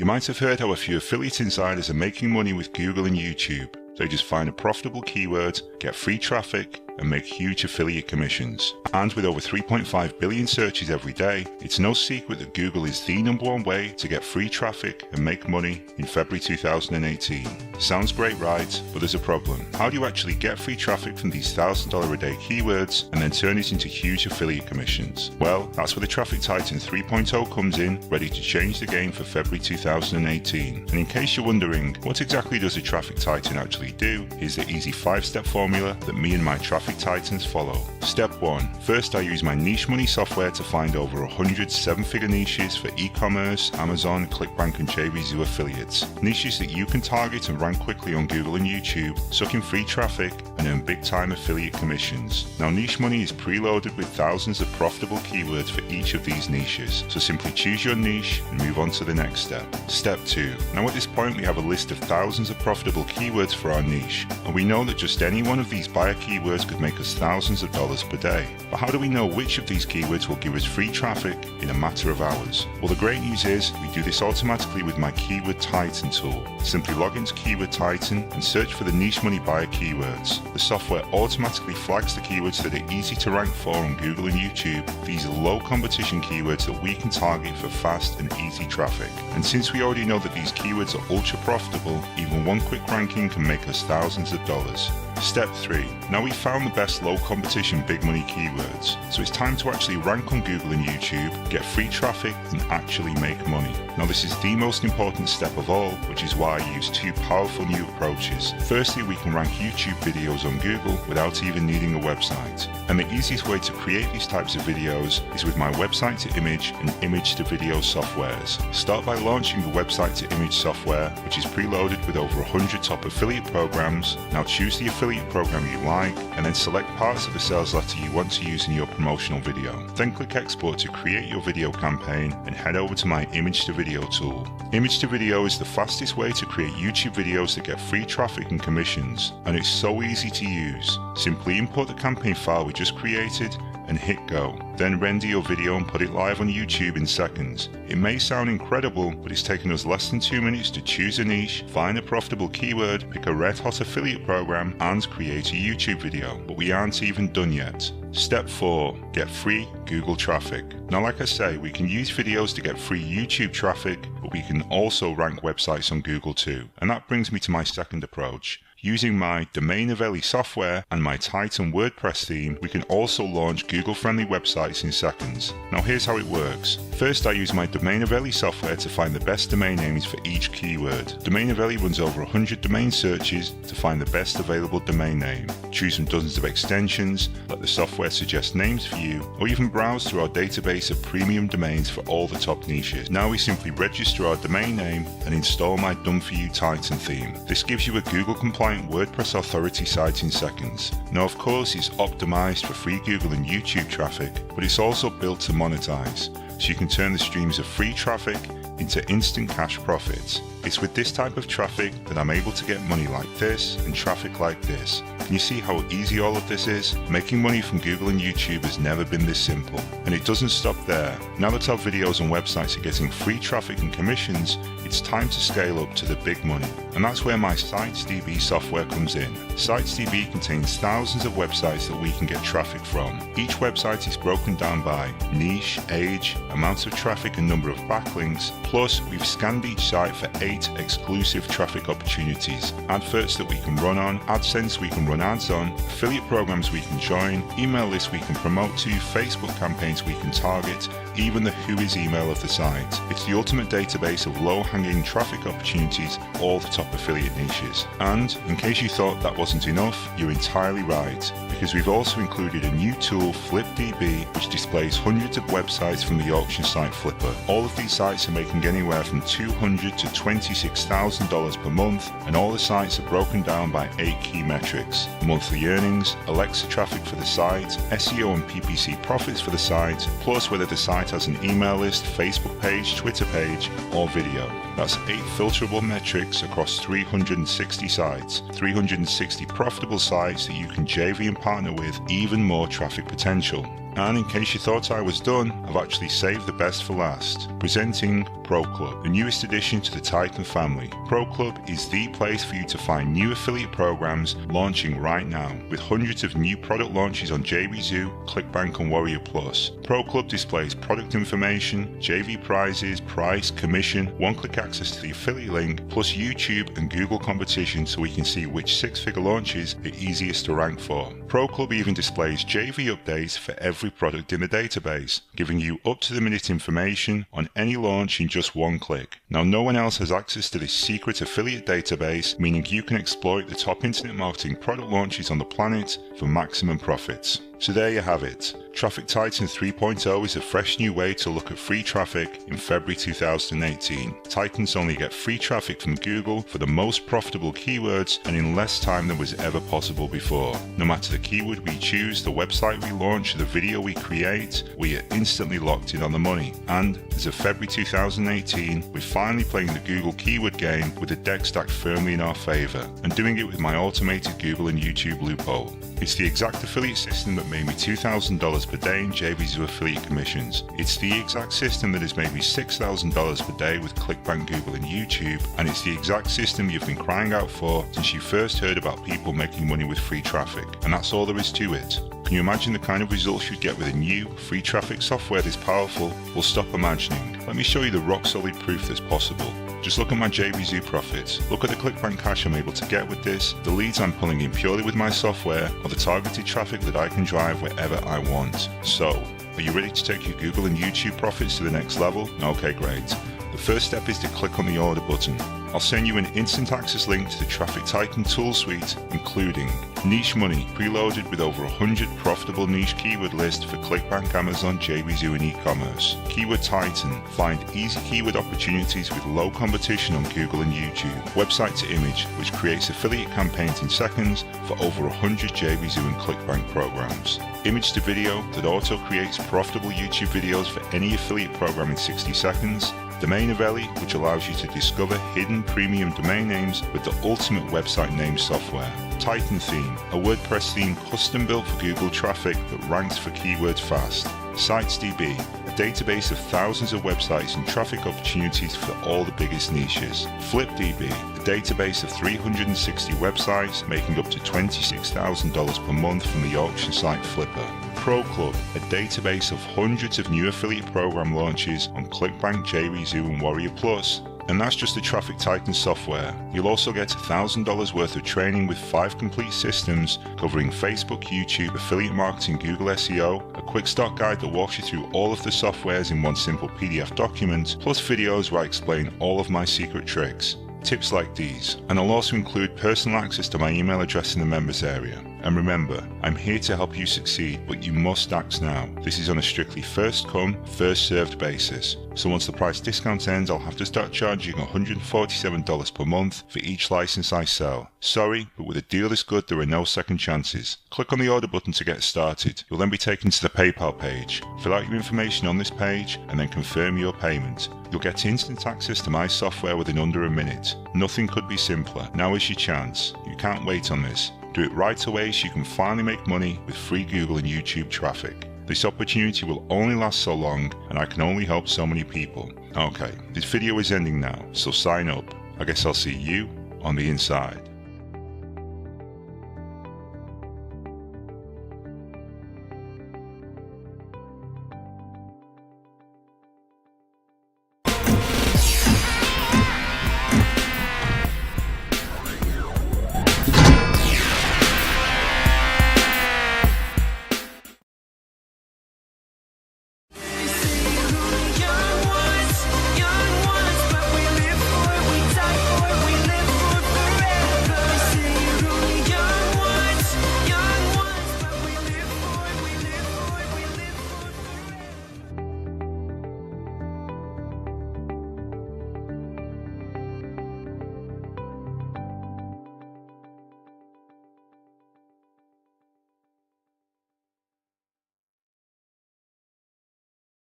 You might have heard how a few affiliate insiders are making money with Google and YouTube. They just find a profitable keyword, get free traffic, and make huge affiliate commissions. And with over 3.5 billion searches every day, it's no secret that Google is the #1 way to get free traffic and make money in February 2018. Sounds great, right? But there's a problem. How do you actually get free traffic from these $1,000 a day keywords and then turn it into huge affiliate commissions? Well, that's where the Traffic Titan 3.0 comes in, ready to change the game for February 2018. And in case you're wondering, what exactly does a Traffic Titan actually do? Here's the easy 5-step formula that me and my Traffic Titans follow. Step 1. First, I use my niche money software to find over 100 7-figure niches for e-commerce, Amazon, ClickBank and JVZoo affiliates. Niches that you can target and rank quickly on Google and YouTube, suck in free traffic and earn big time affiliate commissions. Now, niche money is preloaded with thousands of profitable keywords for each of these niches. So simply choose your niche and move on to the next step. Step 2. Now at this point we have a list of thousands of profitable keywords for our niche, and we know that just any one of these buyer keywords could make us thousands of dollars per day. But how do we know which of these keywords will give us free traffic in a matter of hours? Well, the great news is we do this automatically with my Keyword Titan tool. Simply log into Keyword Titan and search for the niche money buyer keywords. The software automatically flags the keywords that are easy to rank for on Google and YouTube. These are low competition keywords that we can target for fast and easy traffic. And since we already know that these keywords are ultra profitable, even one quick ranking can make us thousands of dollars. Step 3. Now we've found the best low competition big money keywords, so it's time to actually rank on Google and YouTube, get free traffic and actually make money. Now this is the most important step of all, which is why I use 2 powerful new approaches. Firstly, we can rank YouTube videos on Google without even needing a website. And the easiest way to create these types of videos is with my website to image and image to video softwares. Start by launching the website to image software, which is preloaded with over 100 top affiliate programs. Now choose the affiliate program you like and then select parts of the sales letter you want to use in your promotional video. Then click export to create your video campaign and head over to my image to video tool. Image to video is the fastest way to create YouTube videos that get free traffic and commissions, and it's so easy to use. Simply import the campaign file we just created and hit go. Then render your video and put it live on YouTube in seconds. It may sound incredible, but it's taken us less than 2 minutes to choose a niche, find a profitable keyword, pick a red hot affiliate program and create a YouTube video. But we aren't even done yet. Step 4. Get free Google traffic. Now like I say, we can use videos to get free YouTube traffic, but we can also rank websites on Google too. And that brings me to my second approach. Using my Domain software and my Titan WordPress theme, we can also launch Google-friendly websites in seconds. Now here's how it works. First, I use my Domain software to find the best domain names for each keyword. Domain runs over 100 domain searches to find the best available domain name. Choose from dozens of extensions, let the software suggest names for you, or even browse through our database of premium domains for all the top niches. Now we simply register our domain name and install my Done For You Titan theme. This gives you a Google compliant WordPress authority site in seconds. Now of course it's optimized for free Google and YouTube traffic, but it's also built to monetize, so you can turn the streams of free traffic into instant cash profits. It's with this type of traffic that I'm able to get money like this and traffic like this. Can you see how easy all of this is? Making money from Google and YouTube has never been this simple. And it doesn't stop there. Now that our videos and websites are getting free traffic and commissions, it's time to scale up to the big money. And that's where my SitesDB software comes in. SitesDB contains thousands of websites that we can get traffic from. Each website is broken down by niche, age, amounts of traffic and number of backlinks. Plus, we've scanned each site for 8 exclusive traffic opportunities, adverts that we can run on, AdSense we can run ads on, affiliate programs we can join, email lists we can promote to, Facebook campaigns we can target, even the who is email of the site. It's the ultimate database of low-hanging traffic opportunities, all the top affiliate niches. And in case you thought that wasn't enough, you're entirely right, because we've also included a new tool, FlipDB, which displays hundreds of websites from the auction site Flipper. All of these sites are making anywhere from $200 to $26,000 per month, and all the sites are broken down by 8 key metrics: monthly earnings, Alexa traffic for the site, SEO and PPC profits for the site, plus whether the site has an email list, Facebook page, Twitter page, or video. That's 8 filterable metrics across 360 sites, 360 profitable sites that you can JV and partner with, even more traffic potential. And in case you thought I was done, I've actually saved the best for last. Presenting Pro Club, the newest addition to the Titan family. Pro Club is the place for you to find new affiliate programs launching right now, with hundreds of new product launches on JVZoo, ClickBank and Warrior Plus. Pro Club displays product information, JV prizes, price, commission, one-click access to the affiliate link, plus YouTube and Google competition so we can see which six-figure launches are easiest to rank for. Pro Club even displays JV updates for every product in the database, giving you up-to-the-minute information on any launch in just one click. Now, no one else has access to this secret affiliate database, meaning you can exploit the top internet marketing product launches on the planet for maximum profits. So there you have it. Traffic Titan 3.0 is a fresh new way to look at free traffic in February 2018. Titans only get free traffic from Google for the most profitable keywords and in less time than was ever possible before. No matter the keyword we choose, the website we launch, the video we create, we are instantly locked in on the money. And as of February 2018, we're finally playing the Google keyword game with the deck stacked firmly in our favor, and doing it with my automated Google and YouTube loophole. It's the exact affiliate system that made me $2,000 per day in JVZoo affiliate commissions. It's the exact system that has made me $6,000 per day with ClickBank, Google and YouTube, and it's the exact system you've been crying out for since you first heard about people making money with free traffic. And that's all there is to it. Can you imagine the kind of results you'd get with a new, free traffic software this powerful? Well, stop imagining. Let me show you the rock-solid proof that's possible. Just look at my JVZoo profits, look at the ClickBank cash I'm able to get with this, the leads I'm pulling in purely with my software, or the targeted traffic that I can drive wherever I want. So, are you ready to take your Google and YouTube profits to the next level? Okay, great. The first step is to click on the order button. I'll send you an instant access link to the Traffic Titan tool suite, including Niche Money, preloaded with over 100 profitable niche keyword lists for ClickBank, Amazon, JVZoo and e-commerce. Keyword Titan, find easy keyword opportunities with low competition on Google and YouTube. Website to Image, which creates affiliate campaigns in seconds for over 100 JVZoo and ClickBank programs. Image to Video, that auto creates profitable YouTube videos for any affiliate program in 60 seconds. Domainovelli, which allows you to discover hidden premium domain names with the ultimate website name software. Titan Theme, a WordPress theme custom built for Google traffic that ranks for keywords fast. SitesDB, a database of thousands of websites and traffic opportunities for all the biggest niches. FlipDB, a database of 360 websites making up to $26,000 per month from the auction site Flipper. Pro Club, a database of hundreds of new affiliate program launches on ClickBank, JVZoo and Warrior Plus. And that's just the Traffic Titan software. You'll also get $1,000 worth of training with 5 complete systems covering Facebook, YouTube, affiliate marketing, Google SEO, a quick start guide that walks you through all of the softwares in one simple PDF document, plus videos where I explain all of my secret tricks. Tips like these, and I'll also include personal access to my email address in the members area. And remember, I'm here to help you succeed, but you must act now. This is on a strictly first come, first served basis. So once the price discount ends, I'll have to start charging $147 per month for each license I sell. Sorry, but with a deal this good, there are no second chances. Click on the order button to get started. You'll then be taken to the PayPal page. Fill out your information on this page and then confirm your payment. You'll get instant access to my software within under a minute. Nothing could be simpler. Now is your chance. You can't wait on this. Do it right away so you can finally make money with free Google and YouTube traffic. This opportunity will only last so long, and I can only help so many people. Okay, this video is ending now, so sign up. I guess I'll see you on the inside.